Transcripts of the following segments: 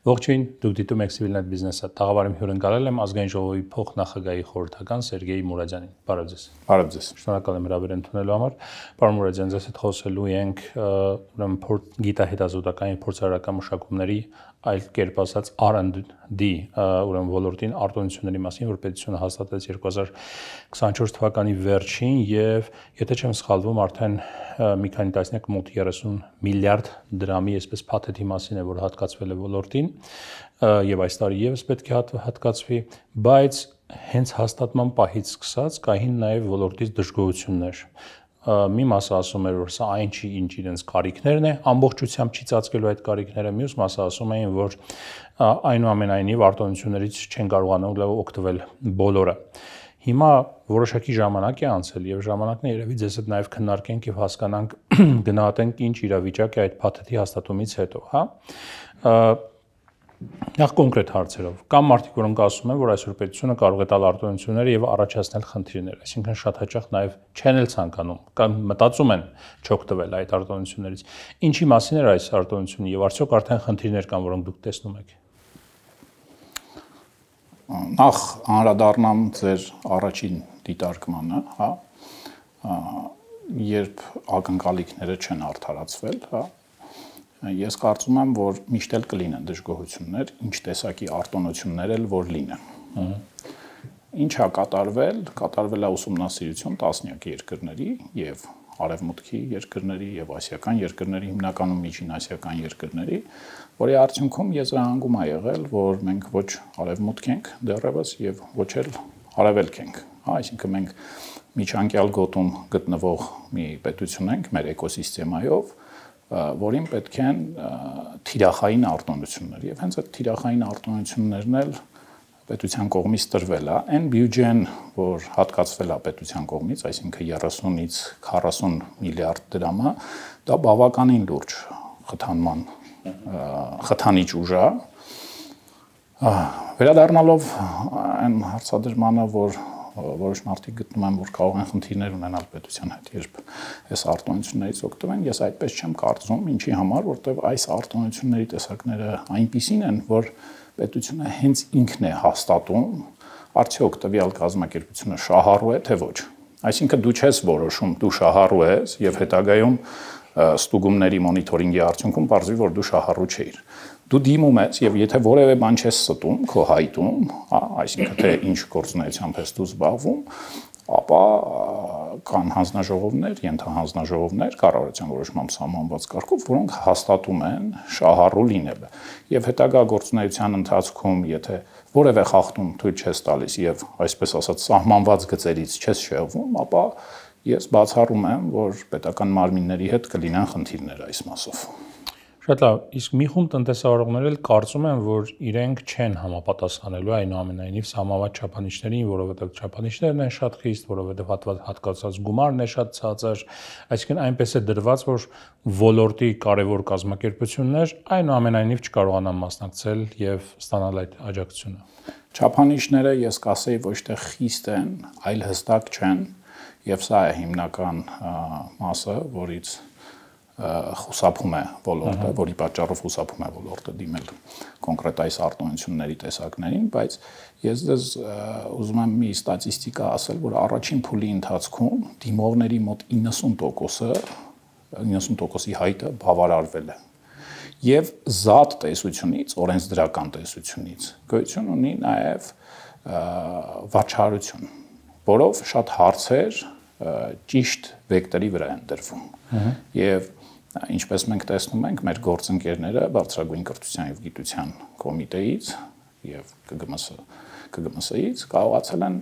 Ողջույն, դուք դիտում եք Civilnet Business-ը։ Տաղավարում հյուրընկալել եմ ազգային ժողովի փոխնախագահի խորհրդական Սերգեյ Մուրադյանին։ Բարև ձեզ։ Բարև ձեզ։ Շնորհակալ եմ հրավեր ընդունելու համար։ Պարոն Մուրադյան, ձեզ հետ խոսելու ենք ուրեմն գիտահետազոտական փորձարարական մշակումների, այլ կերպ ասած R&D ուրեմն ոլորտին արտոնությունների մասին, որ պետությունը հաստատեց 2024 թվականի վերջին եւ եթե չեմ սխալվում, արդեն մի քանի տասնյակ մոտ 30 միլիարդ դրամի այսպես փաթեթի մասին է, որ հատկացվել է ոլորտին եւ այս տարի եւս պետք է հատկացվի, բայց հենց հաստատման պահից սկսած կային նաեւ ոլորտից դժգոհություններ։ Մի մասը ասում էր, որ սա այն չի, ինչ իրենց կարիքներն է, ամբողջությամբ չի ծածկելու այդ կարիքները, մյուս մասը ասում էին, որ այնուամենայնիվ արտոնություններից չեն կարողանում օգտվել բոլորը։ Հիմա որոշակի ժամանակ է անցել եւ ժամանակն է երևի ձեզ հետ նաեւ քննարկենք եւ հասկանանք, գնահատենք ինչ իրավիճակ է այդ փաթեթի հաստատումից հետո, հա։ Նախ կոնկրետ հարցերով, կամ մարդիկ, որոնք ասում են, որ այսօր պետությունը կարող է տալ արտոնությունները եւ առաջացնել խնդիրներ, այսինքն շատ հաճախ նաեւ չեն էլ ցանկանում, կամ մտածում են չօգտվել այդ արտոնություններից։ Ինչի մասին է այս արտոնությունը եւ արդյոք արդեն խնդիրներ կան, որոնք դուք տեսնում եք։ Նախ անդրադառնամ ձեր առաջին դիտարկմանը, հա, երբ ակնկալիքները չեն արդարացվել, հա, ես կարծում եմ, որ միշտ էլ կլինեն դժգոհություններ, ինչ տեսակի արտոնություններ էլ որ լինեն։ Ինչ է կատարվել, կատարվել է ուսումնասիրություն տասնյակ երկրների եւ արևմուտքի երկրների եւ ասիական երկրների, հիմնականում միջին ասիական երկրների, որի արդյունքում եզրահանգում է եղել, որ մենք ոչ արևմուտք ենք դեռևս եւ ոչ էլ արևելք ենք, հա, այսինքն մենք միջանկյալ գոտում գտնվող մի պետություն ենք մեր էկոսիստեմայով, որին պետք են թիրախային արտոնություններ եւ հենց այդ թիրախային արտոնություններն էլ պետության կողմից տրվել է, այն բյուջեն, որ հատկացվել է պետության կողմից, այսինքն 30-ից 40 միլիարդ դրամը, դա բավականին լուրջ խթանիչ ուժ է։ Վերադառնալով այն հարցադրմանը, որ որոշ մարդիկ գտնում են, որ կարող են խնդիրներ ունենալ պետության հետ, երբ այս արտոնություններից օգտվեն, ես այդպես չեմ կարծում, ինչի համար, որտեղ այս արտոնությունների տեսակները այնպիսին են, որ պետությունը հենց ինքն է հաստատում, արդյոք տվյալ կազմակերպությունը շահառու է, թե ոչ։ Այսինքն դու չես որոշում, դու շահառու ես եւ հետագայում ստուգումների մոնիթորինգի արդյունքում պարզվի, որ դու շահառու չէիր։ Դու դիմում ես եւ եթե որևէ բան չես ստում քո հայտում, հա, այսինքն թե ինչ գործունեությամբ ես դու զբաղվում, ապա կան հանձնաժողովներ, ենթահանձնաժողովներ կառավարության որոշմամբ սահմանված կարգով, որոնք հաստատում են շահառու լինելը։ Եվ հետագա գործունեության ընթացքում, եթե որևէ խախտում թույլ չես տալիս եւ այսպես ասած սահմանված գծերից չես շեղվում, ապա ես բացառում եմ, որ պետական մարմինների հետ կլինեն խնդիրներ այս մասով։ Շատ լավ, իսկ մի խումբ տնտեսավարողներ էլ կարծում են, որ իրենք չեն համապատասխանելու այնուամենայնիվ սահմանված չափանիշներին, որովհետև չափանիշներն են շատ խիստ, որովհետև հատկացած գումարն է շատ ցածր, այսինքն այնպես է դրված, որ ոլորտի կարևոր կազմակերպություններ այնուամենայնիվ չկարողանան մասնակցել եւ ստանալ այդ աջակցությունը։ Չափանիշները ես կասեի ոչ թե խիստ են, այլ հստակ չեն, եւ սա է հիմնական մասը, որից խուսափում է ոլորտը, որի պատճառով խուսափում է ոլորտը դիմել կոնկրետ այս արտոնությունների տեսակներին, բայց ես դες ուզում եմ մի ստատիստիկա ասել, որ առաջին փուլի ընթացքում դիմողների մոտ 90%-ի հայտը բավարարվել է։ Եվ զատ տեսությունից, օրենսդրական տեսությունից գոյություն ունի նաև վաճառություն, որով շատ հարցեր ճիշտ վեկտորի վրա են դրվում։ Եվ ինչպես մենք տեսնում ենք, մեր գործընկերները բարձրագույն կրթության եւ գիտության կոմիտեից եւ ԿԳՄՍ-ից կարողացել են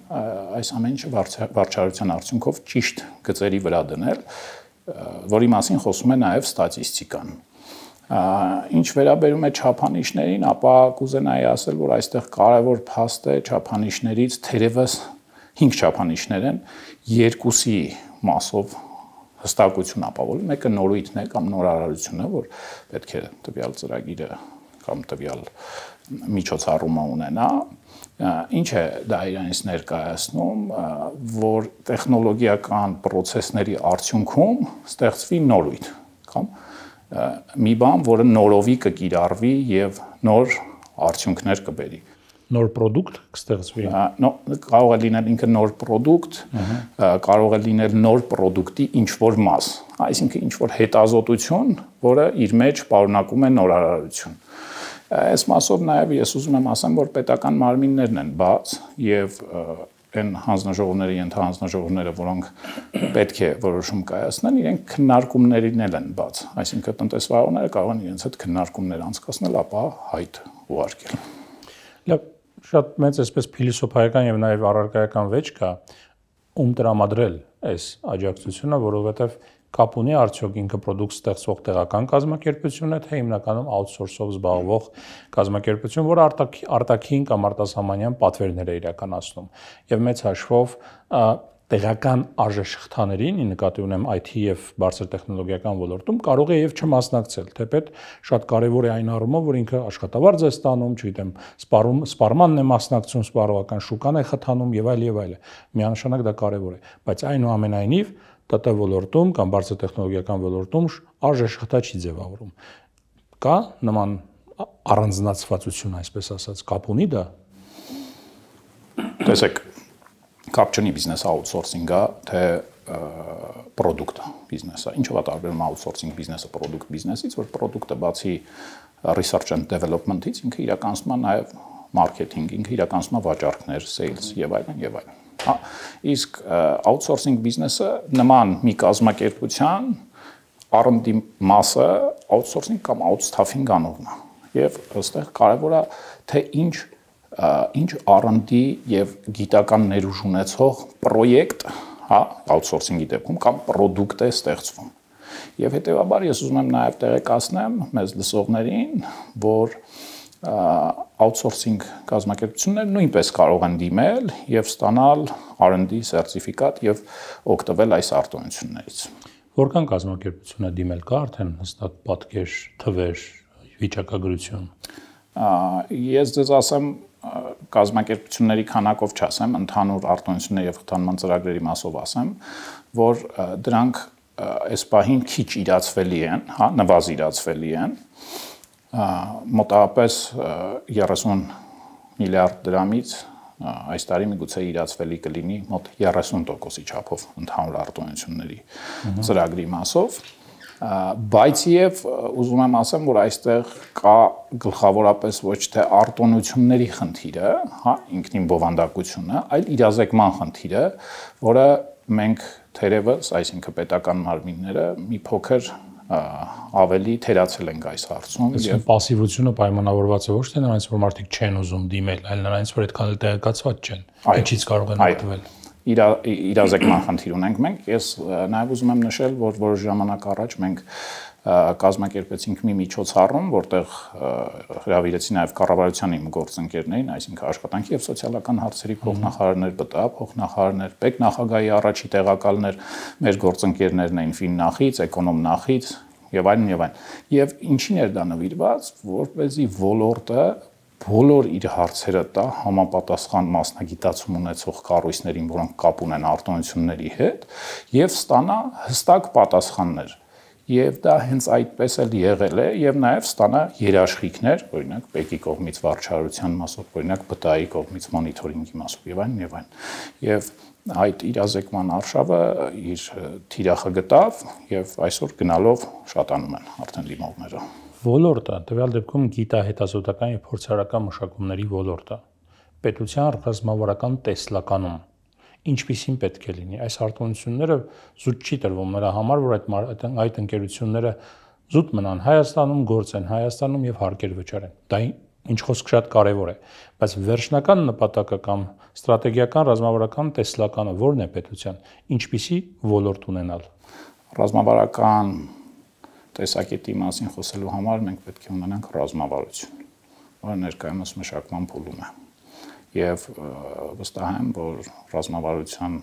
այս ամեն ինչը վաճառության արդյունքով ճիշտ գծերի վրա դնել, որի մասին խոսում է նաեւ ստատիստիկան։ Ինչ վերաբերում է չափանիշներին, ապա կուզենայի ասել, որ այստեղ կարևոր փաստ է չափանիշներից թերևս 5 չափանիշներ են, երկուսի մասով հստակություն ապավոլ, մեկը նորույթն է կամ նորարարությունը, որ պետք է տվյալ ծրագիրը կամ տվյալ միջոցառումը ունենա, ինչ է դա իրանից ներկայացնում, որ տեխնոլոգիական պրոցեսների արդյունքում ստեղծվի նորույթ կամ մի բան, որը նորովի կկիրառվի եւ նոր արդյունքներ կբերի։ Նոր product կստեղծվի։ Կարող է լինել ինքը նոր product, կարող է լինել նոր product-ի ինչ-որ մաս, այսինքն ինչ-որ հետազոտություն, որը իր մեջ պարունակում է նորարարություն։ Այս մասով նաև ես ուզում եմ ասեմ, որ պետական մարմիններն են բաց եւ այն հանձնաժողովների, ենթահանձնաժողովները, որոնք պետք է որոշում կայացնեն, իրենք քննարկումներին են բաց, այսինքն տնտեսվարողները կարող են իրենց հետ քննարկումներ անցկացնել, ապա հայտ ուղարկել։ Լավ, շատ մեծ այսպես փիլիսոփայական եւ նաեւ առարկայական վեճ կա, ում տրամադրել այս աջակցությունը, որովհետեւ կապ ունի արդյոք ինքը product ստեղծող տեղական կազմակերպությունն է, թե հիմնականում outsource-ով զբաղվող կազմակերպություն, որը արտաքին կամ արտասահմանյան պատվերներ է իրականացնում։ Եվ մեծ հաշվով տեղական արժեշղթաներին, նկատի ունեմ IT եւ բարձր տեխնոլոգիական ոլորտում, կարող է եւ չմասնակցել, թեպետ շատ կարեւոր է այն առումով, որ ինքը աշխատավարձ է ստանում, չգիտեմ, սպառմանն է մասնակցում, սպառողական շուկան է խթանում եւ այլ։ Միանշանակ դա կարեւոր է, բայց այնուամենայնիվ ՏՏ ոլորտում կամ բարձր տեխնոլոգիական ոլորտում արժեշղթա չի ձևավորում։ Կա նման առանձնացվածություն, այսպես ասած, կապ ունի դա։ Տեսեք, կապ չունի բիզնես outsourcing-ը, թե product բիզնեսը։ Ինչով է տարբերում outsourcing բիզնեսը product բիզնեսից, որ product-ը բացի research and development-ից ինքը իրականացնում է նաև marketing, ինքը outsourcing վաճառքներ, sales եւ այլն։ Իսկ outsourcing բիզնեսը նման մի կազմակերպության R&D մասը outsourcing կամ outstaffing անողն է։ Եվ այստեղ կարևոր է թե ինչ R&D եւ գիտական ներուժ ունեցող պրոյեկտ, outsourcing-ի դեպքում կամ product է ստեղծվում։ Եվ հետեւաբար ես ուզում եմ նաեւ տեղեկացնեմ մեզ լսողներին, որ outsourcing կազմակերպությունները նույնպես կարող են դիմել եւ ստանալ R&D սերտիֆիկատ եւ օգտվել այս արտոնություններից։ Որքան կազմակերպություն է դիմել, կա արդեն հստակ պատկեր, թվեր, վիճակագրություն։ Ես ձեզ ասեմ, կազմակերպությունների քանակով չասեմ, ընդհանուր արտոնությունների եւ խթանման ծրագրերի մասով ասեմ, որ դրանք այս պահին քիչ իրացվելի են, նվազիրացվելի են։ Մոտավորապես 30 միլիարդ դրամից այս տարի միգուցե իրացվելի կլինի մոտ 30%-ի չափով ընդհանուր արտոնությունների ծրագրի մասով, բայց եւ ուզում եմ ասեմ, որ այստեղ կա գլխավորապես ոչ թե արտոնությունների խնդիրը, ինքնին բովանդակությունը, այլ իրազեկման խնդիրը, որը մենք թերևս, այսինքն պետական մարմինները մի փոքր ավելի թերացել ենք այս հարցում եւ пассивությունը պայմանավորված է ոչ թե նրանից որ մարդիկ չեն ուզում դիմել, այլ նրանից որ այդքան էլ տեղեկացված չեն, ինչից կարող են օգտվել։ Իրազեկման խնդիր ունենք մենք։ Ես նաեւ ուզում եմ նշել, որ որոշ ժամանակ առաջ մենք կազմակերպեցինք մի միջոցառում, որտեղ հրավիրեցի նաեւ կառավարության իմ գործընկերներին, այսինքն աշխատանքի եւ սոցիալական հարցերի փոխնախարարներ, ԲՏԱ փոխնախարարներ, պետնախագահի առաջի տեղակալներ, մեր գործընկերներն էին ֆիննախից, էկոնոմնախից եւ այլն եւ այլն։ Եվ ինչին էր դա նվիրված, որպեսզի ոլորտը բոլոր իր հարցերը տա համապատասխան մասնագիտացում ունեցող կառույցներին, որոնք կապ ունեն արտոնությունների հետ, եւ ստանա հստակ պատասխաններ։ Եվ դա հենց այդպես էլ եղել է եւ նաեւ ստանա երաշխիքներ, օրինակ ՊԵԿ-ի կողմից վարչարության մասով, օրինակ ԲՏԱ-ի կողմից մոնիթորինգի մասով եւ այլն եւ այլն։ Եվ այդ իրազեկման արշավը իր թիրախը գտավ եւ այսօր գնալով շատանում են արդեն դիմողները։ Ոլորտը, տվյալ դեպքում գիտահետազոտական եւ փորձարարական մշակումների ոլորտը, պետության ռազմավարական տեսլականում ինչպիսին պետք է լինի։ Այս արտոնությունները զուտ չի տրվում նրա համար, որ այդ ընկերությունները զուտ մնան Հայաստանում, գործեն Հայաստանում եւ հարկեր վճարեն։ Դա ինչ խոսք շատ կարեւոր է, բայց վերջնական նպատակը կամ ստրատեգիական ռազմավարական տեսլականը ո՞րն է պետության, ինչպիսի ոլորտ ունենալ։ Ռազմավարական տեսակետի մասին խոսելու համար մենք պետք է ունենանք ռազմավարություն, որը ներկայումս մշակման փուլում է։ Եվ վստահ եմ, որ ռազմավարության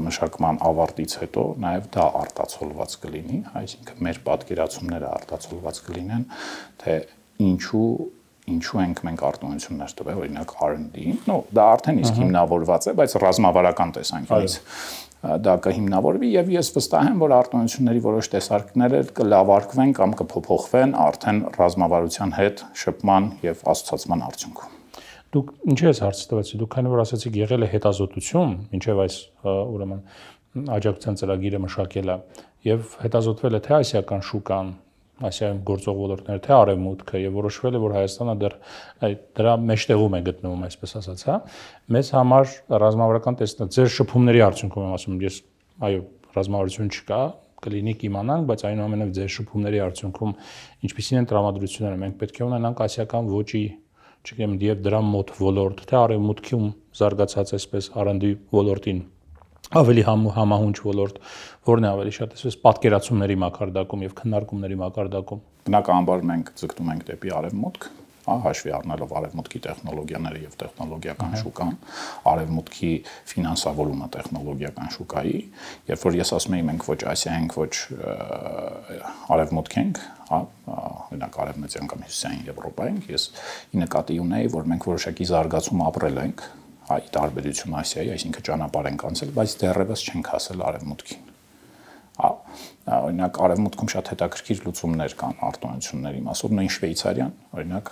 մշակման ավարտից հետո նաև դա արտացոլված կլինի, այսինքն մեր պատկերացումները արտացոլված կլինեն, թե ինչու ենք մենք արտոնություններ տվել, օրինակ R&D-ին, դա արդեն իսկ հիմնավորված է, բայց ռազմավարական տեսանկյունից։ դա կհիմնավորվի եւ ես վստահ եմ, որ արտոնությունների որոշ տեսակներ կլավարկվեն կամ կփոփոխվեն արդեն ռազմավարության հետ շփման եւ ասոցացման արդյունքում։ Դուք ինչի՞ ես հարց տվեցի, դուք քանի որ ասացիք եղել է հետազոտություն, ինչեւ այս ուրեմն աջակցության ծրագիրը մշակել է եւ հետազոտվել է թե ասիական շուկան, Ասիայում գործող ոլորտները, թե արևմուտքը եւ որոշվել է, որ Հայաստանը դեռ դրա մեջտեղում է գտնվում, այսպես ասած, հա։ Մեզ համար ռազմավարական տեսնած ձեր շփումների արդյունքում եմ ասում, ես այո, ռազմավարություն չկա, կլինի կիմանանք, բայց այնուամենայնիվ ձեր շփումների արդյունքում ինչպիսին են տրամադրությունները, մենք պետք է ունենանք ասիական ոճի, չգիտեմ, եւ դրա մոտ ոլորտ, թե արևմուտքում զարգացած այսպես R&D ոլորտին ավելի համահունչ ոլորտ, որն է ավելի շատ այսպես պատկերացումների մակարդակում եւ քննարկումների մակարդակում։ Բնականաբար մենք ձգտում ենք դեպի արևմուտք, հաշվի առնելով արևմուտքի տեխնոլոգիաները եւ տեխնոլոգիական շուկան, արևմուտքի ֆինանսավորումը տեխնոլոգիական շուկայի, երբ որ ես ասում եմ մենք ոչ Ասիա ենք, ոչ արևմուտք ենք, հա, օրինակ արևմտյան կամ հյուսիսային Եվրոպա ենք, ես ի նկատի ունեի, որ մենք որոշակի զարգացում ապրել ենք, այ տարբերություն Ասիայի, այսինքն ճանապարհ ենք անցել, բայց դեռևս չենք հասել արևմուտքին։ Օրինակ արևմուտքում շատ հետաքրքիր լուծումներ կան արտոնությունների մասով, նույն Շվեյցարիան, օրինակ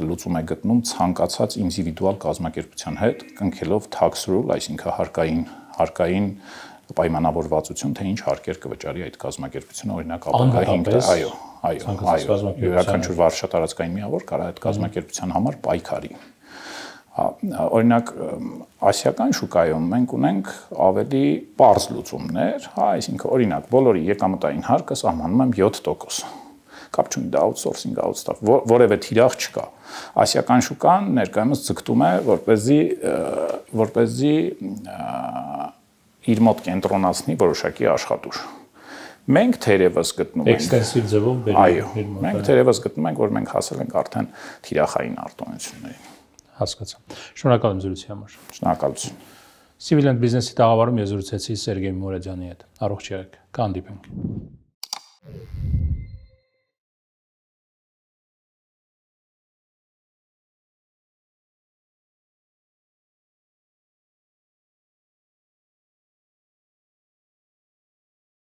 լուծում է գտնում ցանկացած ինդիվիդուալ կազմակերպության հետ, կնքելով tax rule, այսինքն հարկային պայմանավորվածություն, թե ինչ հարկեր կվճարի այդ կազմակերպությունը, օրինակ ապագա 5 այո, յուրաքանչյուր վարչատարածքային միավոր կարող է այդ կազմակերպության համար պայքարի։ Օրինակ ասիական շուկայում մենք ունենք ավելի պարզ լուծումներ, հա, այսինքն օրինակ բոլորի եկամտային հարկը սահմանում եմ 7%։ Կապ չունի դա outsourcing, outstaff, որևէ թիրախ չկա։ Ասիական շուկան ներկայումս ձգտում է, որպեսզի իր մոտ կենտրոնացնի որոշակի աշխատուժ։ Մենք թերևս գտնում ենք էքստենսիվ ձևով բերում։ Այո, մենք թերևս գտնում ենք, որ մենք հասել ենք արդեն թիրախային արտոնություններին։ Հասկացա։ Շնորհակալ եմ զրույցի համար։ Շնորհակալություն։ Civil and Business-ի տաղավարում ես զրուցեցի Սերգեյ Մուրադյանի հետ։ Առողջ եղեք։ Կհանդիպենք։